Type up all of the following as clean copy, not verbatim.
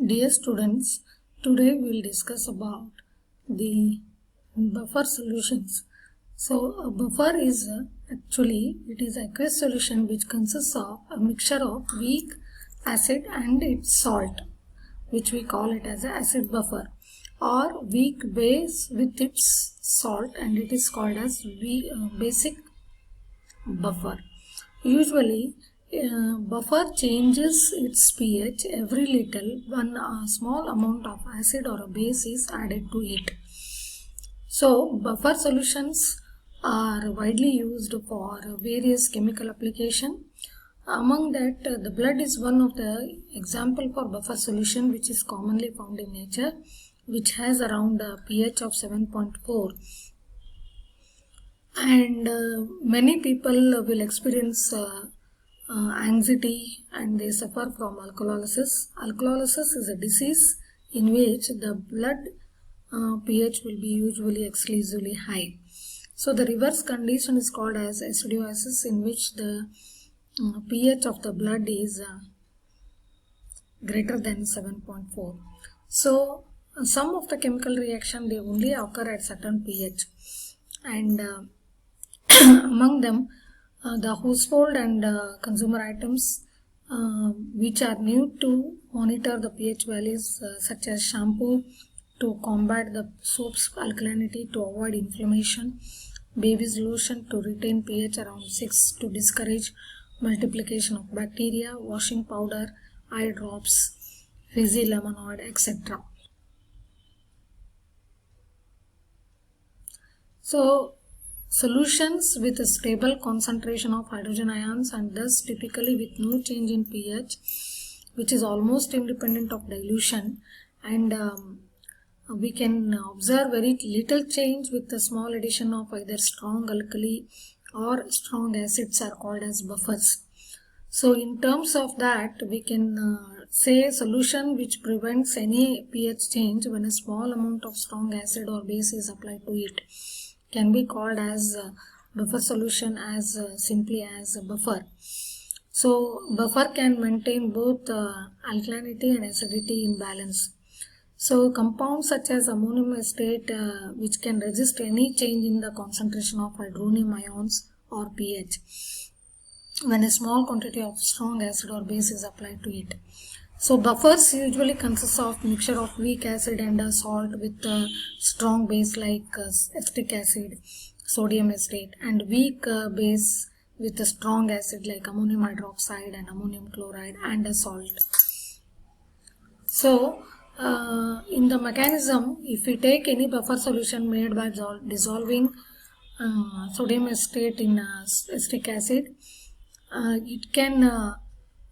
Dear students, today we will discuss about the buffer solutions. So a buffer is actually it is aqueous solution which consists of a mixture of weak acid and its salt, which we call it as an acid buffer, or weak base with its salt, and it is called as basic buffer. Usually, buffer changes its pH every little when a small amount of acid or a base is added to it. So, buffer solutions are widely used for various chemical application. Among that, the blood is one of the example for buffer solution which is commonly found in nature, which has around a pH of 7.4. And many people will experience anxiety and they suffer from alkalolysis. Alkalolysis is a disease in which the blood pH will be usually exclusively high. So the reverse condition is called as acidosis, in which the pH of the blood is greater than 7.4. So some of the chemical reaction, they only occur at certain pH, and among them the household and consumer items which are new to monitor the pH values, such as shampoo to combat the soap's alkalinity to avoid inflammation, baby's lotion to retain pH around 6 to discourage multiplication of bacteria, washing powder, eye drops, fizzy lemonade, etc. So solutions with a stable concentration of hydrogen ions and thus typically with no change in pH, which is almost independent of dilution, and we can observe very little change with the small addition of either strong alkali or strong acids, are called as buffers. So in terms of that, we can say solution which prevents any pH change when a small amount of strong acid or base is applied to it can be called as buffer solution, as simply as a buffer. So buffer can maintain both alkalinity and acidity in balance. So compounds such as ammonium acetate, which can resist any change in the concentration of hydronium ions or pH when a small quantity of strong acid or base is applied to it. So buffers usually consist of mixture of weak acid and salt with a strong base like acetic acid, sodium acetate, and weak base with a strong acid like ammonium hydroxide and ammonium chloride and a salt. So in the mechanism, if we take any buffer solution made by dissolving sodium acetate in acetic acid,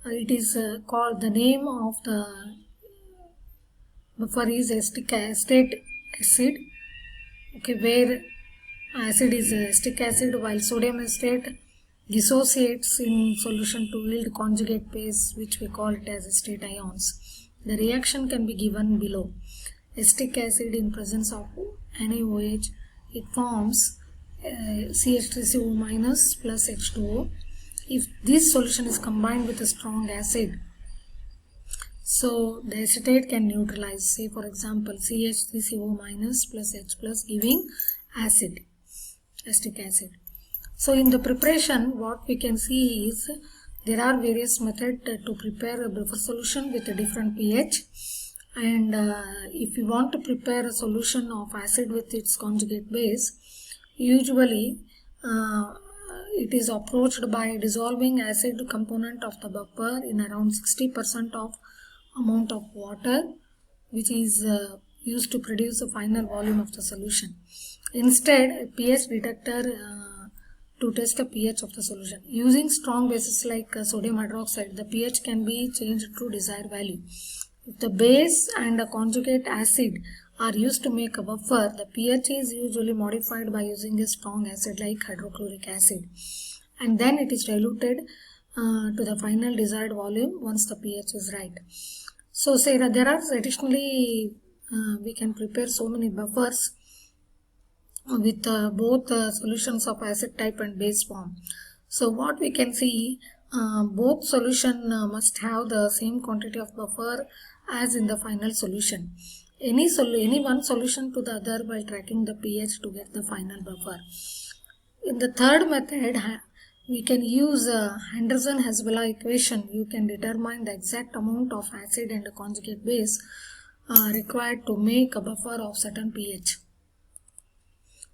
it is called, the name of the buffer is acetic acid, okay, where acid is acetic acid, while sodium acetate dissociates in solution to yield conjugate base, which we call it as acetate ions. The reaction can be given below. Acetic acid in presence of NaOH, it forms CH3CO- plus H2O. If this solution is combined with a strong acid, so the acetate can neutralize, say for example CH3CO- plus H plus, giving acetic acid. So in the preparation, what we can see is there are various methods to prepare a buffer solution with a different pH, and if you want to prepare a solution of acid with its conjugate base, usually it is approached by dissolving acid component of the buffer in around 60% of amount of water, which is used to produce the final volume of the solution. Instead, a pH detector to test the pH of the solution. Using strong bases like sodium hydroxide, the pH can be changed to desired value. If the base and a conjugate acid are used to make a buffer, the pH is usually modified by using a strong acid like hydrochloric acid, and then it is diluted to the final desired volume once the pH is right. So say that there are additionally we can prepare so many buffers with both solutions of acid type and base form. So what we can see, both solution must have the same quantity of buffer as in the final solution. Any one solution to the other by tracking the pH to get the final buffer. In the third method, we can use Henderson-Hasbulla equation. You can determine the exact amount of acid and conjugate base required to make a buffer of certain pH.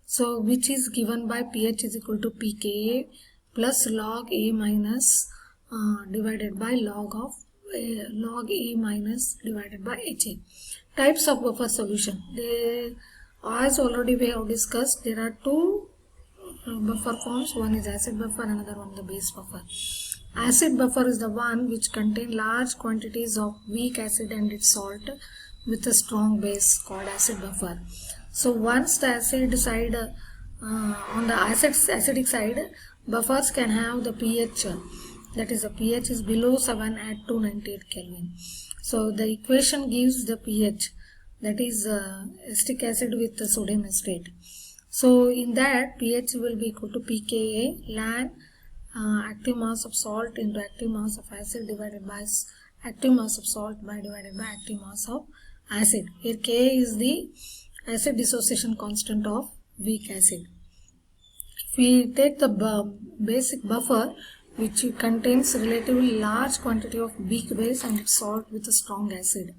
So which is given by pH is equal to pKa plus log A minus divided by log A minus divided by HA. Types of buffer solution. As already we have discussed, there are two buffer forms. One is acid buffer, another one the base buffer. Acid buffer is the one which contain large quantities of weak acid and its salt with a strong base called acid buffer. So once the acid side on the acidic side, buffers can have the pH, that is the pH is below 7 at 298 Kelvin. So the equation gives the pH, that is acetic acid with the sodium acetate. So in that pH will be equal to pKa ln active mass of salt into active mass of acid divided by active mass of salt divided by active mass of acid. Here Ka is the acid dissociation constant of weak acid. If we take the basic buffer, which contains relatively large quantity of weak base and its salt with a strong acid,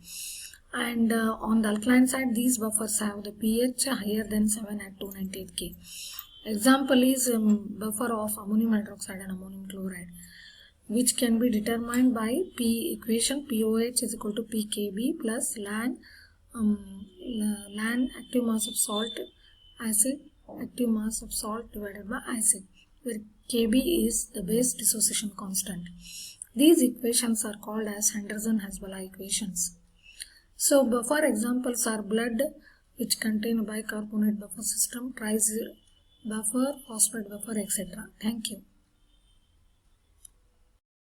and on the alkaline side these buffers have the pH higher than 7 at 298 K. Example is buffer of ammonium hydroxide and ammonium chloride, which can be determined by P equation. POH is equal to pKb plus ln active mass of salt acid active mass of salt divided by acid, where Kb is the base dissociation constant. These equations are called as Henderson-Hasbulla equations. So buffer examples are blood, which contain a bicarbonate buffer system, triazole buffer, phosphate buffer, etc. Thank you.